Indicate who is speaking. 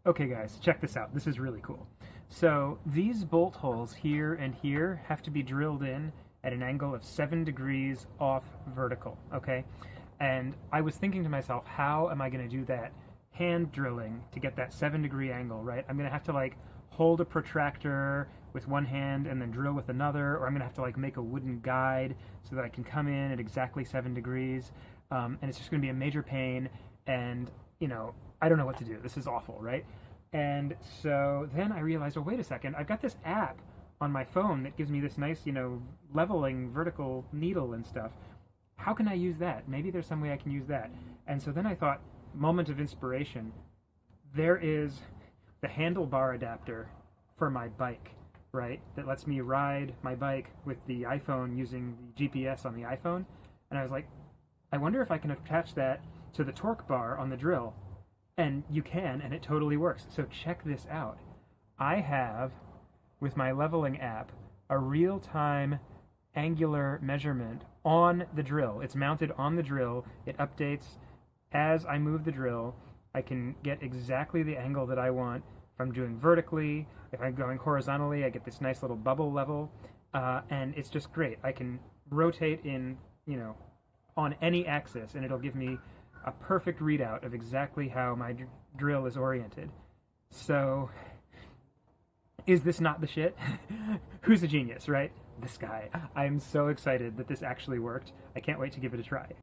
Speaker 1: Okay guys, check this out. This is really cool. So these bolt holes here and here have to be drilled in at an angle of 7 degrees off vertical, okay? And I was thinking to myself, how am I going to do that hand drilling to get that 7-degree angle, right? I'm going to have to like hold a protractor with one hand and then drill with another, or I'm going to have to like make a wooden guide so that I can come in at exactly 7 degrees. And it's just going to be a major pain, and I don't know what to do. This is awful, right? And so then I realized, oh, wait a second, I've got this app on my phone that gives me this nice, leveling vertical needle and stuff. How can I use that? Maybe there's some way I can use that. And so then I thought, moment of inspiration, there is the handlebar adapter for my bike, right? That lets me ride my bike with the iPhone using the GPS on the iPhone. And I was like, I wonder if I can attach that to the torque bar on the drill. And you can, and it totally works. So check this out. I have, with my leveling app, a real-time angular measurement on the drill. It's mounted on the drill. It updates as I move the drill. I can get exactly the angle that I want if I'm doing vertically. If I'm going horizontally, I get this nice little bubble level. And it's just great. I can rotate in, on any axis, and it'll give me a perfect readout of exactly how my drill is oriented. So, is this not the shit? Who's a genius, right? This guy. I'm so excited that this actually worked. I can't wait to give it a try.